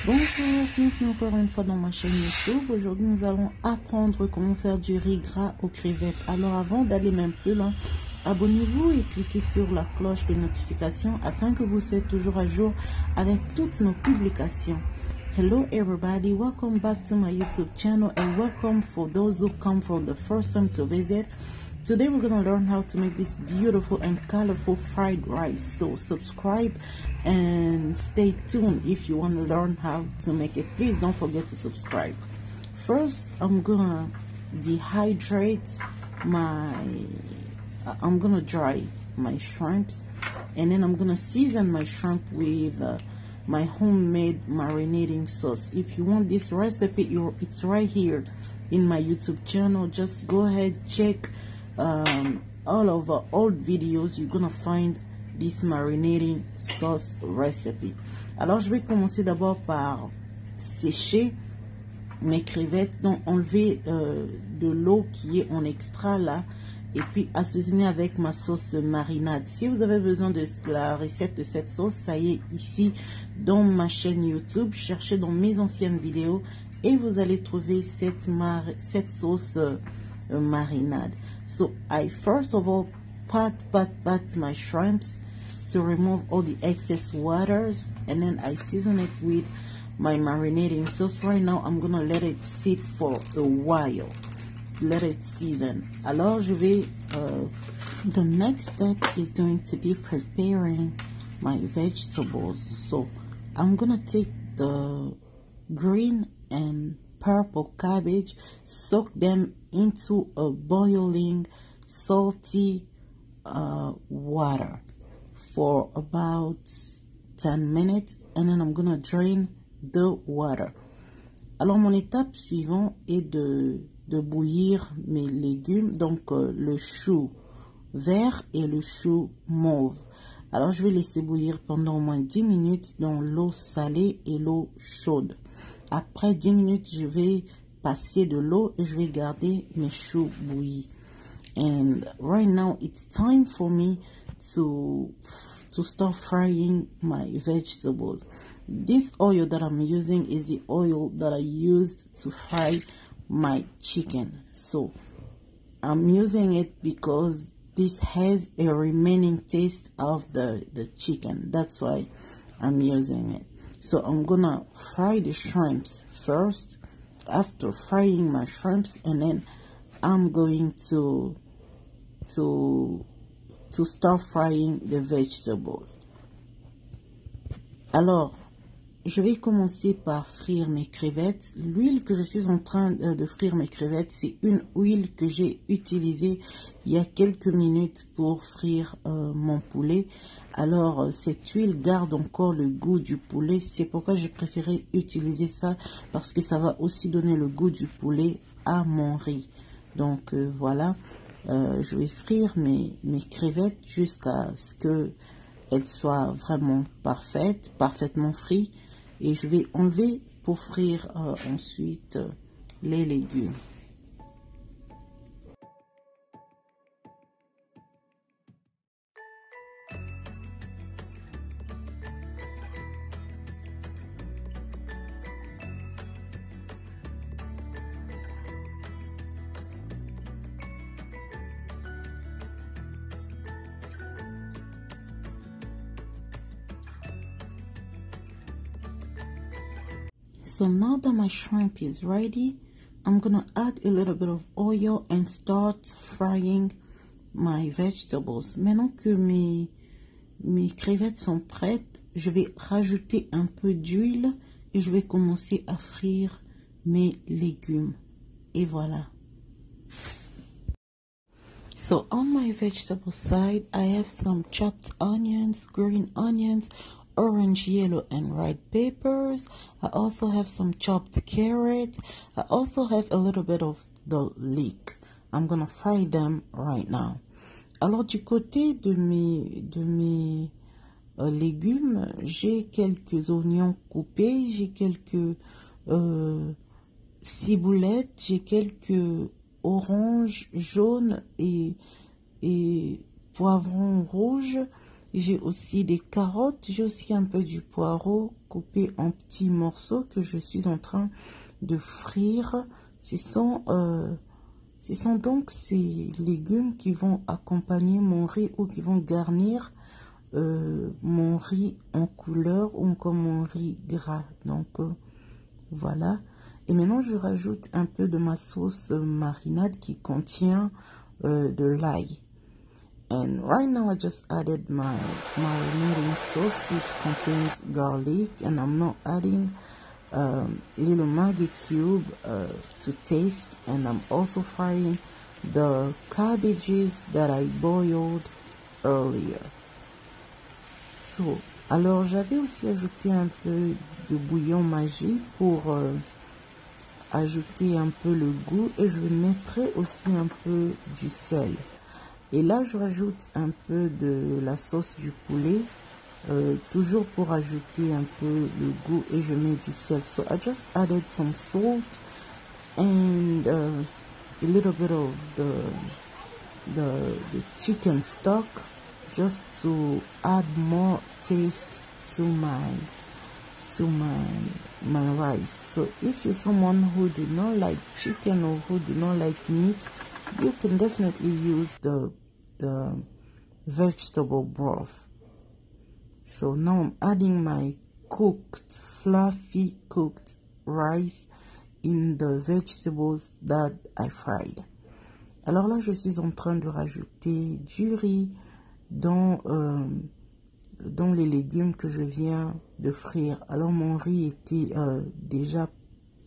Bonjour, bienvenue encore une fois dans ma chaîne YouTube. Aujourd'hui, nous allons apprendre comment faire du riz gras aux crevettes. Alors, avant d'aller même plus loin, abonnez-vous et cliquez sur la cloche de notification afin que vous soyez toujours à jour avec toutes nos publications. Hello everybody, welcome back to my YouTube channel and welcome for those who come for the first time to visit. Today we're going to learn how to make this beautiful and colorful fried rice. So subscribe and stay tuned if you want to learn how to make it. Please don't forget to subscribe. First, I'm going to dehydrate I'm going to dry my shrimps, and then I'm going to season my shrimp with my homemade marinating sauce. If you want this recipe, it's right here in my YouTube channel. Just go ahead, check all of our old videos. You're gonna find this marinating sauce recipe. Alors je vais commencer d'abord par sécher mes crevettes, donc enlever de l'eau qui est en extra là, et puis assaisonner avec ma sauce marinade. Si vous avez besoin de la recette de cette sauce, ça y est ici dans ma chaîne YouTube. Cherchez dans mes anciennes vidéos et vous allez trouver cette sauce marinade. So I first of all pat my shrimps to remove all the excess waters, and then I season it with my marinating sauce. Right now I'm gonna let it sit for a while, let it season. Alors je vais the next step is going to be preparing my vegetables. So I'm gonna take the green and purple cabbage, soak them into a boiling salty water for about 10 minutes, and then I'm gonna drain the water. Alors mon étape suivante est de bouillir mes légumes, donc le chou vert et le chou mauve. Alors je vais laisser bouillir pendant au moins 10 minutes dans l'eau salée et l'eau chaude. Après 10 minutes, je vais passer de l'eau et je vais garder mes choux bouillis. And right now, it's time for me to start frying my vegetables. This oil that I'm using is the oil that I used to fry my chicken. So I'm using it because this has a remaining taste of the chicken. That's why I'm using it. So I'm gonna fry the shrimps first. After frying my shrimps, and then I'm going to start frying the vegetables. Alors, je vais commencer par frire mes crevettes. L'huile que je suis en train de frire mes crevettes, c'est une huile que j'ai utilisée il y a quelques minutes pour frire mon poulet. Alors, cette huile garde encore le goût du poulet. C'est pourquoi j'ai préféré utiliser ça, parce que ça va aussi donner le goût du poulet à mon riz. Donc, voilà. Je vais frire mes crevettes jusqu'à ce qu'elles soient vraiment parfaitement frites. Et je vais enlever pour frire ensuite les légumes. So now that my shrimp is ready, I'm gonna add a little bit of oil and start frying my vegetables. Maintenant que mes crevettes sont prêtes, je vais rajouter un peu d'huile et je vais commencer à frire mes légumes. Et voilà. So on my vegetable side, I have some chopped onions, green onions, orange, yellow, and red peppers. I also have some chopped carrots. I also have a little bit of the leek. I'm gonna fry them right now. Alors du côté de mes légumes, j'ai quelques oignons coupés, j'ai quelques ciboulettes, j'ai quelques oranges jaunes et poivrons rouges. J'ai aussi des carottes, j'ai aussi un peu du poireau, coupé en petits morceaux que je suis en train de frire. Ce sont donc ces légumes qui vont accompagner mon riz ou qui vont garnir mon riz en couleur ou comme mon riz gras. Donc voilà. Et maintenant je rajoute un peu de ma sauce marinade qui contient de l'ail. And right now I just added my marinating sauce which contains garlic, and I'm not adding little Maggi cube to taste, and I'm also frying the cabbages that I boiled earlier. So, alors j'avais aussi ajouté un peu de bouillon magique pour ajouter un peu le goût, et je mettrai aussi un peu du sel. Et là je rajoute un peu de la sauce du poulet, toujours pour ajouter un peu le goût, et je mets du sel. So I just added some salt and a little bit of the chicken stock just to add more taste to my rice. So if you're someone who do not like chicken or who do not like meat, you can definitely use the vegetable broth. So now I'm adding my fluffy cooked rice in the vegetables that I fried. Alors là, je suis en train de rajouter du riz dans les légumes que je viens de frire. Alors mon riz était déjà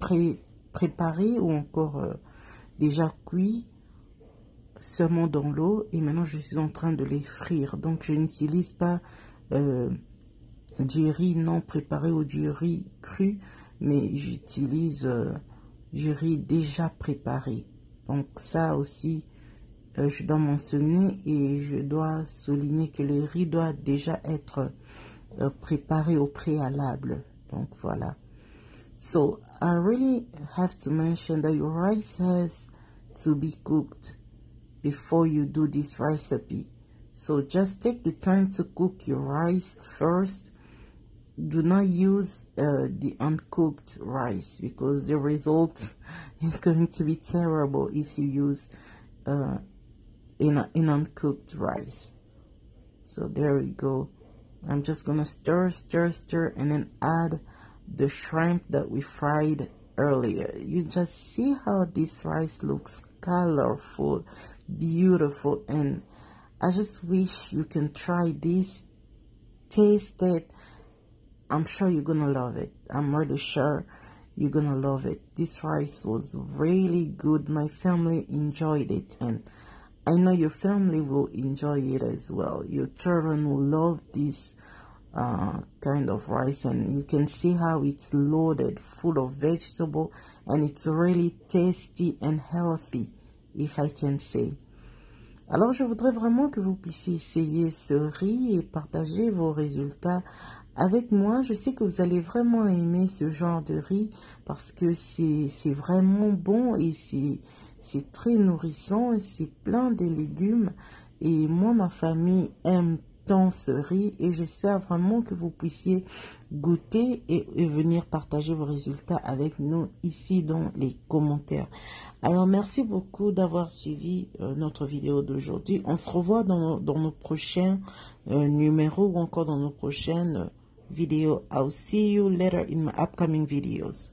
préparé ou encore déjà cuit seulement dans l'eau, et maintenant je suis en train de les frire. Donc je n'utilise pas du riz non préparé ou du riz cru, mais j'utilise du riz déjà préparé. Donc ça aussi je dois mentionner, et je dois souligner que le riz doit déjà être préparé au préalable. Donc voilà. So I really have to mention that your rice has to be cooked before you do this recipe. So just take the time to cook your rice first. Do not use the uncooked rice, because the result is going to be terrible if you use in uncooked rice. So there we go. I'm just gonna stir, and then add the shrimp that we fried earlier. You just see how this rice looks colorful, beautiful, and I just wish you can try this, taste it. I'm sure you're gonna love it. I'm really sure you're gonna love it. This rice was really good. My family enjoyed it, and I know your family will enjoy it as well. Your children will love this kind of rice, and you can see how it's loaded full of vegetable, and it's really tasty and healthy, if I can say. Alors je voudrais vraiment que vous puissiez essayer ce riz et partager vos résultats avec moi. Je sais que vous allez vraiment aimer ce genre de riz, parce que c'est vraiment bon, et c'est très nourrissant, et c'est plein de légumes, et moi ma famille aime tant ce riz, et j'espère vraiment que vous puissiez goûter et venir partager vos résultats avec nous ici dans les commentaires. Alors merci beaucoup d'avoir suivi notre vidéo d'aujourd'hui. On se revoit dans nos prochains numéros, ou encore dans nos prochaines vidéos. I'll see you later in my upcoming videos.